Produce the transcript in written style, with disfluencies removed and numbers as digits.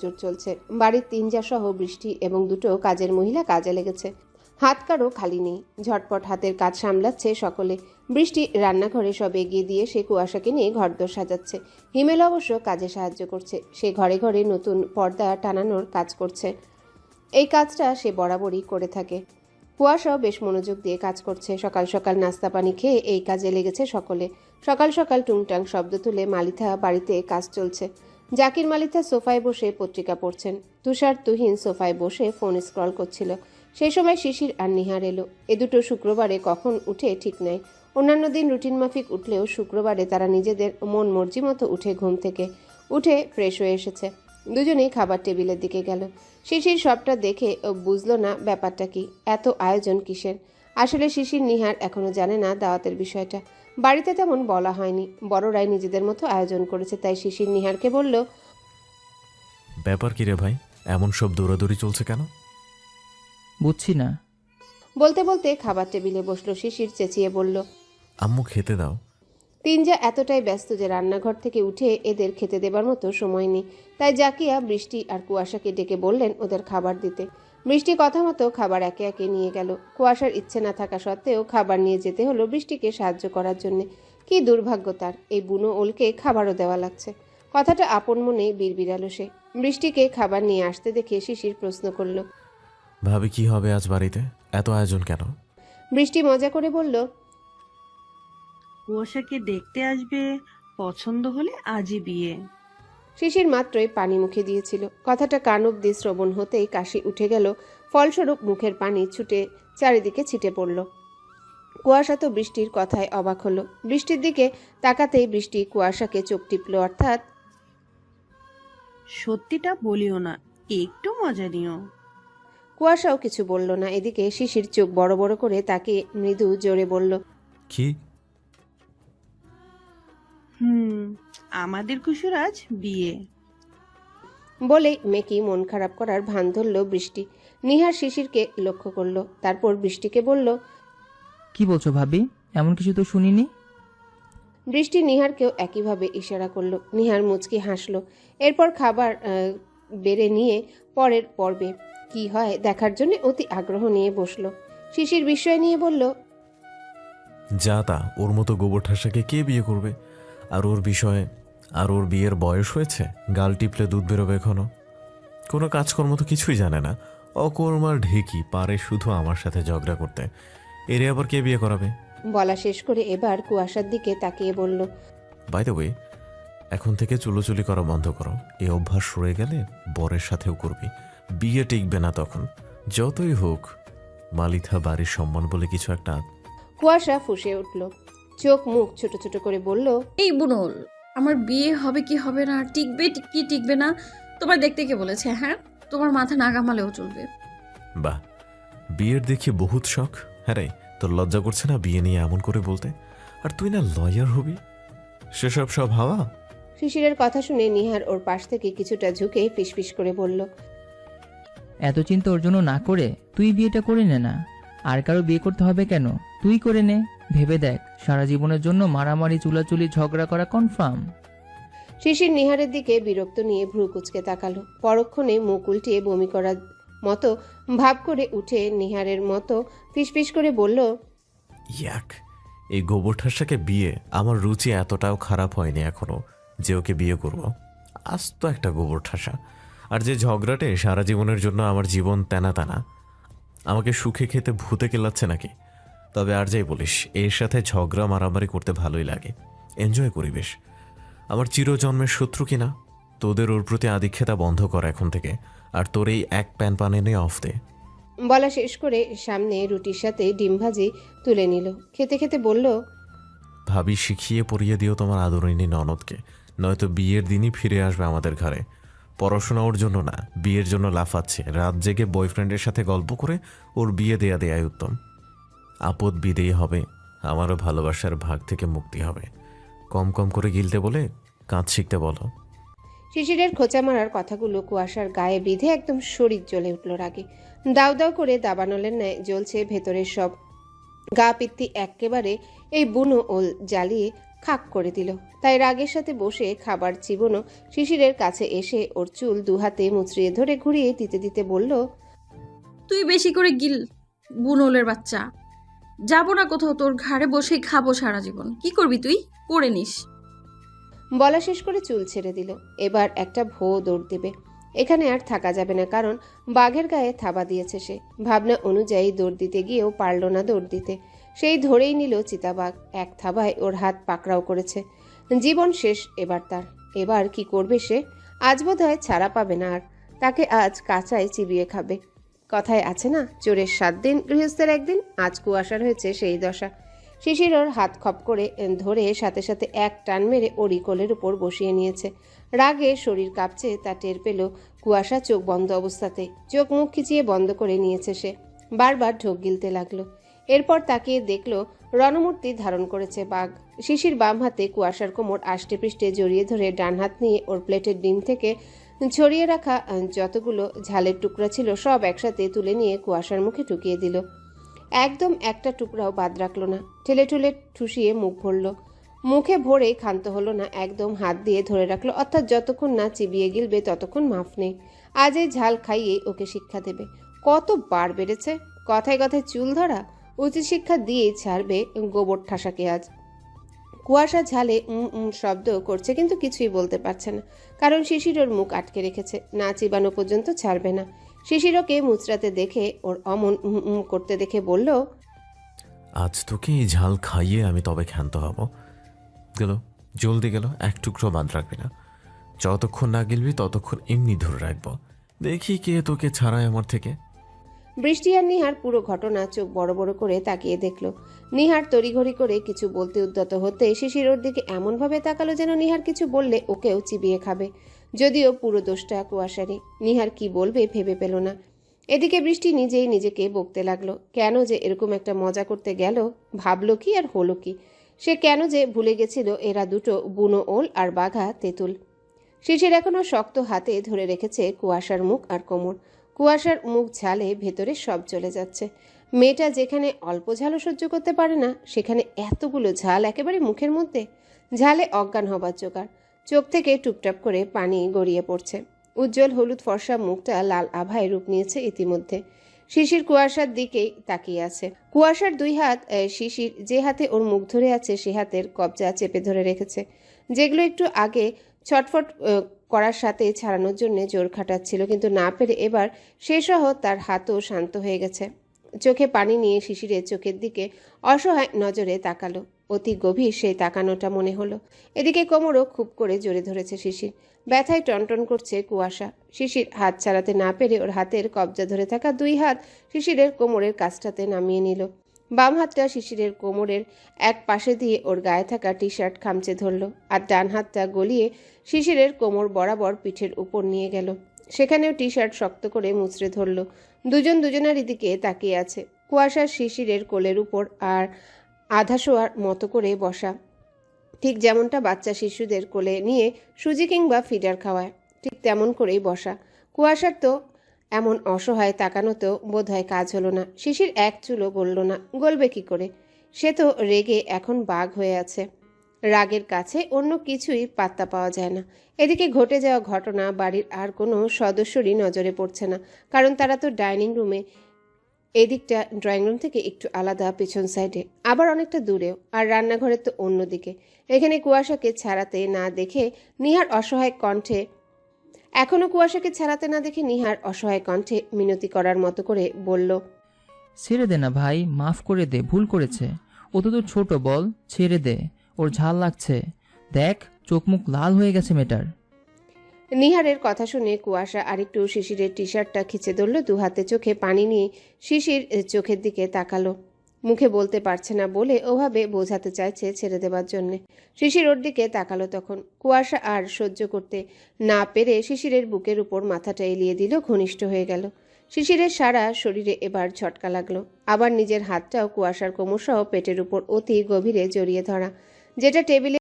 জোর চলছে। বাড়ির 3 জা সহ বৃষ্টি এবং 2টো কাজের মহিলা কাজে লেগেছে। হাত কারো খালি নেই। ঝটপট হাতের কাজ সামলাচ্ছে সকলে। বৃষ্টি রান্নাঘরে সব এগিয়ে দিয়ে সে কুয়াশাকে নিয়ে ঘরদোর সাজাচ্ছে। হিমেল অবশ্য কাজে সাহায্য করছে। সে ঘরে ঘরে নতুন পর্দা টানানোর কাজ করছে। এই কাজটা সে বরাবরই করে থাকে। কুয়াশাও বেশ মনোযোগ দিয়ে কাজ করছে। সকাল সকাল নাস্তা পানি খেয়ে এই কাজে লেগেছে সকলে। সকাল সকাল টুংটাং শব্দ তুলে মালিথা বাড়িতে কাজ চলছে। জাকির মালিথা সোফায় বসে পত্রিকা পড়ছেন। তুষার তুহিন সোফায় বসে ফোন স্ক্রল করছিল। সেই সময় শিশির আর নিহার এলো। এ দুটো শুক্রবারে কখন উঠে ঠিক নাই। অন্যান্য দিন রুটিন মাফিক উঠলেও শুক্রবারে তারা নিজেদের মন মর্জি মতো উঠে ঘুম থেকে উঠে ফ্রেশ হয়ে এসেছে। দুজনেই খাবার টেবিলের দিকে গেল। শিশির সবটা দেখে বুঝলো না ব্যাপারটা কি, এত আয়োজন কিসের। আসলে শিশির নিহার এখনো জানে না দাওয়াতের বিষয়টা। বাড়িতে তেমন বলা হয়নি, বড়রাই নিজেদের মতো আয়োজন করেছে। তাই শিশির নিহারকে বলল, ব্যাপার কি রে ভাই, এমন সব দৌড়াদৌড়ি চলছে কেন? বুঝছি না। বলতে বলতে খাবার টেবিলে বসলো। শিশির চেঁচিয়ে বলল, আম্মু খেতে দাও। 3 জা এতটাই ব্যস্ত যে রান্নাঘর থেকে উঠে এদের খেতে দেবার মতো সময় নেই। তাই জাকিয়া বৃষ্টি আর কুয়াশাকে ডেকে বললেন ওদের খাবার দিতে। বৃষ্টি কথা মতো খাবার একে একে নিয়ে গেল। কুয়াশার ইচ্ছে না থাকা সত্ত্বেও খাবার নিয়ে যেতে হলো বৃষ্টিকে সাহায্য করার জন্য। কি দুর্ভাগ্য তার, এই বুনো ওলকে খাবারও দেওয়া লাগছে। কথাটা আপন মনে বিড়বিড়ালো সে। বৃষ্টিকে খাবার নিয়ে আসতে দেখে শিশির প্রশ্ন করল, ভাবি কি হবে আজ বাড়িতে, এত আয়োজন কেন? বৃষ্টি মজা করে বলল, কুয়াশাকে দেখতে আসবে, পছন্দ হলে আজই বিয়ে। শিশির মাত্রই পানি মুখে দিয়েছিল। কথাটা কান অব্দি শ্রবণ হতেই কাশি উঠে গেল। ফলস্বরূপ মুখের পানি ছুটে চারিদিকে ছিটে পড়ল। কুয়াশা তো বৃষ্টির কথায় অবাক হলো। বৃষ্টির দিকে তাকাতেই বৃষ্টি কুয়াশাকে চোখ টিপল, অর্থাৎ সত্যিটা বলিও না, একটু মজা নিও। কুয়াশাও কিছু বলল না। এদিকে শিশির চোখ বড় বড় করে তাকে মৃদু জোরে বলল, কি? আমাদের কুসুর আজ বিয়ে। বলেই মেকি মন খারাপ করার ভান ধরল বৃষ্টি। নিহার শিশিরকে লক্ষ্য করল, তারপর বৃষ্টিকে বলল, কি বলছো ভাবি? এমন কিছু তো শুনিনি। বৃষ্টি নিহারকেও একইভাবে ইশারা করলো। নিহার মুচকি হাসলো। এরপর খাবার বেড়ে নিয়ে পরের পর্বে কি হয় দেখার জন্য অতি আগ্রহ নিয়ে বসলো। শিশির বিস্ময় নিয়ে বলল, যা তা, ওর মতো গোবর ঠাসাকে কে বিয়ে করবে? আর ওর বিষয়ে, আর ওর বিয়ের বয়স হয়েছে? গাল টিপলে দুধ বেরোবে এখনো? কোনো কাজকর্ম তো কিছুই জানে না। অকর্মার ঢেকি, পারে শুধু আমার সাথে ঝগড়া করতে। এরে আবার কে বিয়ে করাবে? বলা শেষ করে এবার কুয়াশার দিকে তাকিয়ে বলল, বাই দ্য ওয়ে, এখন থেকে চুলোচুলি করা বন্ধ করো। এই অভ্যাস রয়ে গেলে বরের সাথেও করবি। বিয়ে টিকবে না তখন। যতই হোক মালিথা বাড়ির সম্মান বলে কিছু একটা। কুয়াশা ফুঁসে উঠল, চোখ মুখ ছোট ছোট করে বলল, এই বুনল, আমার বিয়ে হবে কি হবে না, টিকবে কি টিকবে না, তোমার দেখতে কে বলেছে? হ্যাঁ, তোমার মাথা না ঘামালেও চলবে। বাহ, বিয়ের দেখি বহুত শখ। হ্যাঁ রে, তোর লজ্জা করছে না বিয়ে নিয়ে এমন করে বলতে? আর তুই না লয়ার হবি, সেসব সব হাওয়া। শিশিরের কথা শুনে নিহার ওর পাশ থেকে কিছুটা ঝুঁকে ফিসফিস করে বলল, এত চিন্তা ওর জন্য না করে তুই বিয়েটা করে নে না। আর কারো বিয়ে করতে হবে কেন? তুই করে নে। ভেবে দেখ, সারা জীবনের জন্য মারামারি চুলাচুলি ঝগড়া করা কনফার্ম। শিশির নিহারের দিকে বিরক্ত নিয়ে ভ্রু কুচকে তাকালো। পরক্ষণে মুখ উল্টিয়ে বমি করার মতো ভাব করে উঠে নিহারের মতো ফিসফিস করে বলল, ইয়াক, এই গোবর ঠাসাকে বিয়ে আমার রুচি এতটাও খারাপ হয়নি এখনো যে ওকে বিয়ে করব। আজ তো একটা গোবর ঠাসা। আর যে ঝগড়াটে সারা জীবনের জন্য আমার জীবন তেনা তেনা, আমাকে সুখে খেতে ভূতে কেলাচ্ছে নাকি? তবে আর যাই বলিস, এর সাথে ঝগড়া মারামারি করতে ভালোই লাগে, এনজয় করি বেশ। আমার চিরজন্মের শত্রু কিনা। তোদের ওর প্রতি আদিক্ষেতা বন্ধ কর এখন থেকে। আর তোর এই এক প্যান পান এনে অফ দে। বলা শেষ করে সামনে রুটির সাথে ডিম ভাজি তুলে নিল। খেতে খেতে বলল, ভাবি শিখিয়ে পড়িয়ে দিও তোমার আদরিনী ননদকে, নয়তো বিয়ের দিনই ফিরে আসবে আমাদের ঘরে। পড়াশোনা ওর জন্য না, বিয়ের জন্য লাফাচ্ছে। রাত জেগে বয়ফ্রেন্ডের সাথে গল্প করে ওর বিয়ে দেয়াই উত্তম। আপদ বিদেয় হবে, আমারও ভালোবাসার ভাগ থেকে মুক্তি হবে। কম কম করে গিলতে বলে কাজ শিখতে বলো। শিশিরের খোঁচা মারার কথাগুলো কুয়াশার গায়ে বিধে একদম শরীর জ্বলে উঠল রাগে। দাউ দাউ করে দাবানলের ন্যায় জ্বলছে ভেতরের সব গা পিত্তি। এক্কেবারে এই বুনো ওল জ্বালিয়ে খাক করে দিল। তাই রাগের সাথে বসে খাবার চিবনো শিশিরের কাছে এসে ওর চুল দুহাতে মুচড়িয়ে ধরে ঘুরিয়ে দিতে দিতে বলল, তুই বেশি করে গিল, বুনোলের বাচ্চা। যাবো না কোথাও, তোর ঘাড়ে বসেই খাবো সারা জীবন। কি করবি তুই? করে নিস। বলা শেষ করে চুল ছেড়ে দিল। এবার একটা ভো দৌড় দেবে। এখানে আর থাকা যাবে না, কারণ বাঘের গায়ে থাবা দিয়েছে সে। ভাবনা অনুযায়ী দৌড় দিতে গিয়েও পারল না দৌড় দিতে। সেই ধরেই নিল চিতাবাঘ। এক থাবায় ওর হাত পাকড়াও করেছে। জীবন শেষ এবার তার। এবার কি করবে সে? আজ বোধহয় ছাড়া পাবে না আর। তাকে আজ কাঁচায় চিবিয়ে খাবে। কথায় আছে না, চোরের 7 দিন গৃহস্থের 1 দিন। আজ কুয়াশার হয়েছে সেই দশা। শিশির ওর হাত খপ করে ধরে সাথে সাথে এক টান মেরে ওরই কোলের উপর বসিয়ে নিয়েছে। রাগে শরীর কাঁপছে, তা টের পেল কুয়াশা চোখ বন্ধ অবস্থাতে। চোখ মুখ খিচিয়ে বন্ধ করে নিয়েছে সে। বারবার ঢোক গিলতে লাগলো। এরপর তাকিয়ে দেখল রণমূর্তি ধারণ করেছে বাঘ। শিশির বাম হাতে কুয়াশার কোমর আষ্টে পৃষ্ঠে জড়িয়ে ধরে ডান হাত নিয়ে ওর প্লেটের ডিম থেকে ছড়িয়ে রাখা যতগুলো ঝালের টুকরা ছিল সব একসাথে তুলে নিয়ে কুয়াশার মুখে ঢুকিয়ে দিল। একদম একটা টুকরাও বাদ রাখলো না। ঠেলে ঠুলে ঠুসিয়ে মুখ ভরল। মুখে ভরে ক্ষান্ত হলো না, একদম হাত দিয়ে ধরে রাখলো। অর্থাৎ যতক্ষণ না চিবিয়ে গিলবে ততক্ষণ মাফ নেই। আজ এই ঝাল খাইয়ে ওকে শিক্ষা দেবে। কত বার বেড়েছে! কথায় কথায় চুল ধরা। উচিত শিক্ষা দিয়েই ছাড়বে গোবর ঠাসাকে আজ। কুয়াশা ঝালে শব্দ করছে, কিন্তু কিছুই বলতে পারছে না, কারণ শিশির ওর মুখ আটকে রেখেছে। না চিবানো পর্যন্ত ছাড়বে না। শিশির ওকে মুচড়াতে দেখে, ওর অমন করতে দেখে বলল, আজ তোকে এই ঝাল খাইয়ে আমি তবে ক্ষান্ত হব। গেল, জলদি গেল, এক টুকরো বাদ রাখবি না। যতক্ষণ না গিলবি ততক্ষণ এমনি ধরে রাখবো। দেখি কে তোকে ছাড়ায় আমার থেকে। বৃষ্টি আর নিহার পুরো ঘটনা চোখ বড় বড় করে তাকিয়ে দেখল। নিহার তড়িঘড়ি করে কিছু বলতে উদ্যত হতে শিশির ওর দিকে এমনভাবে তাকালো যেন নিহার কিছু বললে ওকেও চিবিয়ে খাবে। যদিও পুরো দোষটা কুয়াশারই। নিহার কি বলবে ভেবে পেল না। এদিকে বৃষ্টি নিজেই নিজেকে বকতে লাগলো। কেন যে এরকম একটা মজা করতে গেল, ভাবলো কি আর হলো কি? সে কেন যে ভুলে গেছিল এরা দুটো বুনো ওল আর বাঘা তেঁতুল। শিশির এখনো শক্ত হাতে ধরে রেখেছে কুয়াশার মুখ আর কোমর। কুয়াশার মুখ ঝালে ভেতরে সব চলে যাচ্ছে। মেয়েটা যেখানে অল্প ঝালও সহ্য করতে পারে না, সেখানে এতগুলো ঝাল একেবারে মুখের মধ্যে। ঝালে অজ্ঞান হবার জোগাড়। চোখ থেকে টুপটাপ করে পানি গড়িয়ে পড়ছে। উজ্জ্বল হলুদ ফর্সা মুখটা লাল আভায় রূপ নিয়েছে ইতিমধ্যে। শিশির কুয়াশার দিকেই তাকিয়ে আছে। কুয়াশার 2 হাত শিশির যে হাতে ওর মুখ ধরে আছে সে হাতের কবজা চেপে ধরে রেখেছে, যেগুলো একটু আগে ছটফট করার সাথে ছাড়ানোর জন্য জোর খাটাচ্ছিল, কিন্তু না পেরে এবার সেসহ তার হাতও শান্ত হয়ে গেছে। চোখে পানি নিয়ে শিশিরের চোখের দিকে অসহায় নজরে তাকালো। অতি গভীর সেই তাকানোটা মনে হলো। এদিকে কোমরও খুব করে জোরে ধরেছে শিশির। ব্যথায় টনটন করছে কুয়াশা। শিশির হাত ছাড়াতে না পেরে ওর হাতের কবজা ধরে থাকা 2 হাত শিশিরের কোমরের কাছটাতে নামিয়ে নিল। বাম হাতটা শিশিরের কোমরের এক পাশে দিয়ে ওর গায়ে থাকা টি শার্ট খামচে ধরল, আর ডান হাতটা গলিয়ে শিশিরের কোমর বরাবর পিঠের উপর নিয়ে গেল। সেখানেও টি শার্ট শক্ত করে মুচড়ে ধরল। দুজন দুজনারই দিকে তাকিয়ে আছে। কুয়াশার শিশিরের কোলের উপর আর আধা শোয়ার মতো করে বসা, ঠিক যেমনটা বাচ্চা শিশুদের কোলে নিয়ে সুজি কিংবা ফিডার খাওয়ায়, ঠিক তেমন করেই বসা। কুয়াশার তো এমন অসহায় তাকানোতেও বোধহয় কাজ হলো না। শিশির এক চুলও গলল না। গলবে কি করে? সে তো রেগে এখন বাঘ হয়ে আছে। রাগের কাছে অন্য কিছুই পাত্তা পাওয়া যায় না। এদিকে ঘটে যাওয়া ঘটনা বাড়ির আর কোনো সদস্যরই নজরে পড়ছে না, কারণ তারা তো ডাইনিং রুমে। এদিকটা ড্রয়িং রুম থেকে একটু আলাদা, পেছন সাইডে, আবার অনেকটা দূরেও, আর রান্নাঘরের তো অন্যদিকে। এখানে কুয়াশাকে ছাড়াতে না দেখে নিহার অসহায় কণ্ঠে মিনতি করার মতো করে বলল, ছেড়ে দে না ভাই, মাফ করে দে, ভুল করেছে। ও তো তোর ছোট, বল ছেড়ে দে, ওর ঝাল লাগছে। দেখ চোখ মুখ লাল হয়ে গেছে মেয়েটার। নিহারের কথা শুনে কুয়াশা আরেকটু শিশিরের টি শার্টটা খিচে ধরল। 2 হাতে চোখে পানি নিয়ে শিশির চোখের দিকে তাকালো। মুখে বলতে পারছে না বলে ওভাবে বোঝাতে চাইছে ছেড়ে দেবার জন্যে। শিশির ওর দিকে তাকালো তখন। কুয়াশা আর সহ্য করতে না পেরে শিশিরের বুকের উপর মাথাটা এলিয়ে দিল, ঘনিষ্ঠ হয়ে গেল। শিশিরের সারা শরীরে এবার ঝটকা লাগলো। আবার নিজের হাতটাও কুয়াশার কোমরসহ পেটের উপর অতি গভীরে জড়িয়ে ধরা, যেটা টেবিলে